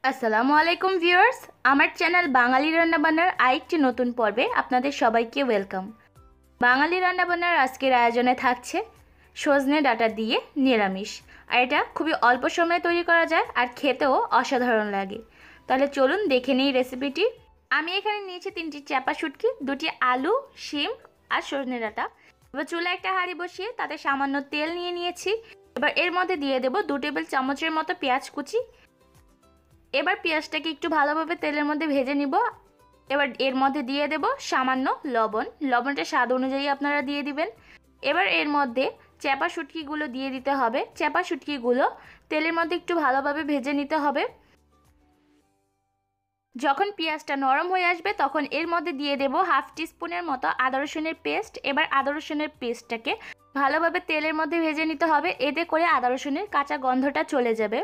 আসসালামু আলাইকুম ভিউয়ার্স, আমার চ্যানেল বাঙালি রান্নাবান্নার আরেকটি নতুন পর্বে আপনাদের সবাইকে ওয়েলকাম। বাঙালি রান্নাবান্নার আজকের আয়োজনে থাকছে সজনে ডাঁটা দিয়ে নিরামিষ, আর এটা খুবই অল্প সময়ে তৈরি করা যায় আর খেতেও অসাধারণ লাগে। তাহলে চলুন দেখে নিই রেসিপিটি। আমি এখানে নিয়েছি 3টি চাপা শুটকি, 2টি আলু, শিম আর সজনে ডাঁটা। এবার চুলা একটা হাঁড়ি বসিয়ে তাতে সামান্য তেল নিয়েছি। এবার এর মধ্যে দিয়ে দেব 2 টেবিল চামচের মতো পেঁয়াজ কুচি। এবার পেঁয়াজটাকে একটু ভালোভাবে তেলের মধ্যে ভেজে নিব। এবার এর মধ্যে দিয়ে দেব সামান্য লবণ, লবণটা স্বাদ অনুযায়ী আপনারা দিয়ে দিবেন। এবার এর মধ্যে চাপা শুটকিগুলো দিয়ে দিতে হবে। চাপা শুটকিগুলো তেলের মধ্যে একটু ভালোভাবে ভেজে নিতে হবে। যখন পেঁয়াজটা নরম হয়ে আসবে তখন এর মধ্যে দিয়ে দেব হাফ টিস্পুনের মতো আদা রসুনের পেস্ট। এবার আদা রসুনের পেস্টটাকে ভালোভাবে তেলের মধ্যে ভেজে নিতে হবে, এতে করে আদা রসুনের কাঁচা গন্ধটা চলে যাবে।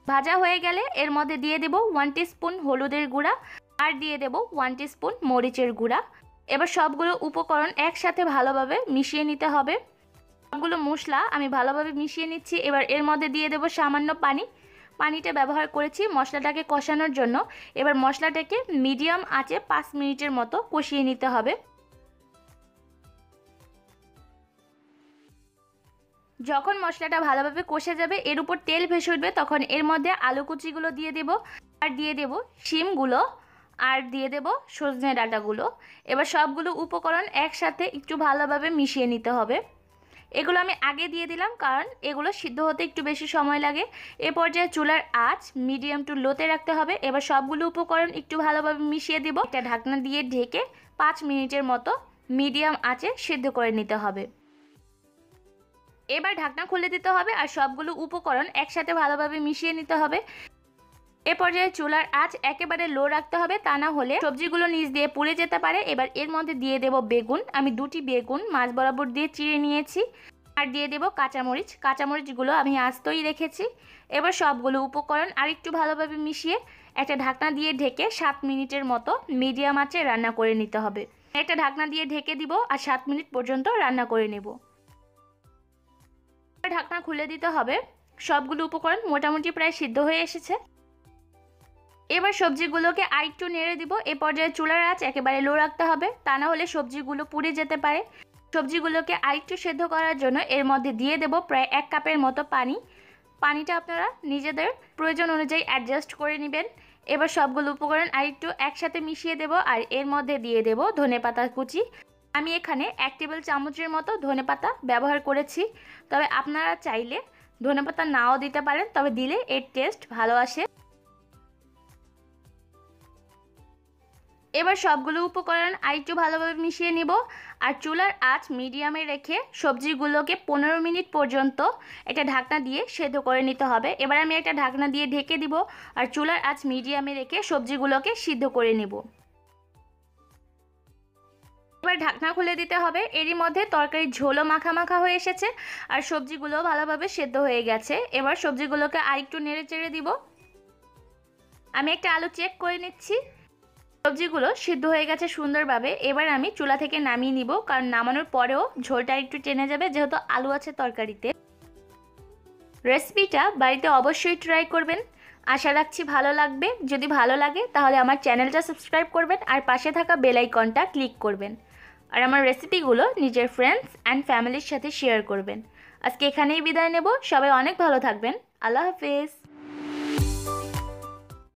ভাজা হয়ে গেলে এর মধ্যে দিয়ে দেব 1 টিস্পুন হলুদের গুঁড়া আর দিয়ে দেব 1 টিস্পুন মরিচের গুঁড়া। এবার সবগুলো উপকরণ একসাথে ভালোভাবে মিশিয়ে নিতে হবে। সবগুলো মশলা আমি ভালোভাবে মিশিয়ে নিচ্ছি। এবার এর মধ্যে দিয়ে দেব সামান্য পানি। পানিটা ব্যবহার করেছি মশলাটাকে কষানোর জন্য। এবার মশলাটাকে মিডিয়াম আঁচে 5 মিনিটের মতো কষিয়ে নিতে হবে। যখন মশলাটা ভালোভাবে কষে যাবে, এর উপর তেল ভেসে উঠবে, তখন এর মধ্যে আলু কুচিগুলো দিয়ে দেব আর দিয়ে দেব শিমগুলো আর দিয়ে দেব সজনে ডাঁটাগুলো। এবার সবগুলো উপকরণ একসাথে একটু ভালোভাবে মিশিয়ে নিতে হবে। এগুলো আমি আগে দিয়ে দিলাম কারণ এগুলো সিদ্ধ হতে একটু বেশি সময় লাগে। এ পর্যায়ে চুলার আঁচ মিডিয়াম টু লোতে রাখতে হবে। এবার সবগুলো উপকরণ একটু ভালোভাবে মিশিয়ে দেব। একটা ঢাকনা দিয়ে ঢেকে 5 মিনিটের মতো মিডিয়াম আঁচে সিদ্ধ করে নিতে হবে। এবার ঢাকনা খুলে দিতে হবে আর সবগুলো উপকরণ একসাথে ভালোভাবে মিশিয়ে নিতে হবে। এ পর্যায়ে চুলার আঁচ একেবারে লো রাখতে হবে, তা না হলে সবজিগুলো নিচ দিয়ে পুড়ে যেতে পারে। এবার এর মধ্যে দিয়ে দেব বেগুন। আমি 2টি বেগুন মাছ বরাবর দিয়ে চিড়ে নিয়েছি আর দিয়ে দেব কাঁচামরিচ। কাঁচামরিচগুলো আমি আস্তই রেখেছি। এবার সবগুলো উপকরণ আরেকটু ভালোভাবে মিশিয়ে একটা ঢাকনা দিয়ে ঢেকে 7 মিনিটের মতো মিডিয়াম আঁচে রান্না করে নিতে হবে। একটা ঢাকনা দিয়ে ঢেকে দিব আর 7 মিনিট পর্যন্ত রান্না করে নেব। ঢাকনা খুলে দিতে হবে। সবগুলো উপকরণ মোটামুটি প্রায় সিদ্ধ হয়ে এসেছে। এবার সবজিগুলোকে আরেকটু নেড়ে দিব। এ পর্যায়ে চুলার আঁচ একেবারে লো রাখতে হবে, তা না হলে সবজিগুলো পুড়ে যেতে পারে। সবজিগুলোকে আরেকটু সেদ্ধ করার জন্য এর মধ্যে দিয়ে দেব প্রায় 1 কাপের মতো পানি। পানিটা আপনারা নিজেদের প্রয়োজন অনুযায়ী অ্যাডজাস্ট করে নেবেন। এবার সবগুলো উপকরণ আরেকটু একসাথে মিশিয়ে দেব আর এর মধ্যে দিয়ে দেব ধনেপাতা কুচি। আমি এখানে 1 টেবিল চামচের মতো ধনেপাতা ব্যবহার করেছি, তবে আপনারা চাইলে ধনেপাতা নাও দিতে পারেন, তবে দিলে এর টেস্ট ভালো আসে। এবার সবগুলো উপকরণ আরেকটু ভালোভাবে মিশিয়ে নিব আর চুলার আঁচ মিডিয়ামে রেখে সবজিগুলোকে 15 মিনিট পর্যন্ত একটা ঢাকনা দিয়ে সেদ্ধ করে নিতে হবে। এবার আমি একটা ঢাকনা দিয়ে ঢেকে দিব আর চুলার আঁচ মিডিয়ামে রেখে সবজিগুলোকে সিদ্ধ করে নেব। এবার ঢাকনা খুলে দিতে হবে। এরই মধ্যে তরকারির ঝোলও মাখা মাখা হয়ে এসেছে আর সবজিগুলো ভালোভাবে সেদ্ধ হয়ে গেছে। এবার সবজিগুলোকে আরেকটু নেড়ে চেড়ে দিব। আমি একটা আলু চেক করে নিচ্ছি। সবজিগুলো সিদ্ধ হয়ে গেছে সুন্দরভাবে। এবার আমি চুলা থেকে নামিয়ে নিব, কারণ নামানোর পরেও ঝোলটা একটু টেনে যাবে যেহেতু আলু আছে তরকারিতে। রেসিপিটা বাড়িতে অবশ্যই ট্রাই করবেন, আশা রাখছি ভালো লাগবে। যদি ভালো লাগে তাহলে আমার চ্যানেলটা সাবস্ক্রাইব করবেন আর পাশে থাকা বেল আইকনটা ক্লিক করবেন। আর আমার রেসিপিগুলো নিজের ফ্রেন্ডস অ্যান্ড ফ্যামিলির সাথে শেয়ার করবেন। আজকে এখানেই বিদায় নেব। সবাই অনেক ভালো থাকবেন। আল্লাহ হাফেজ।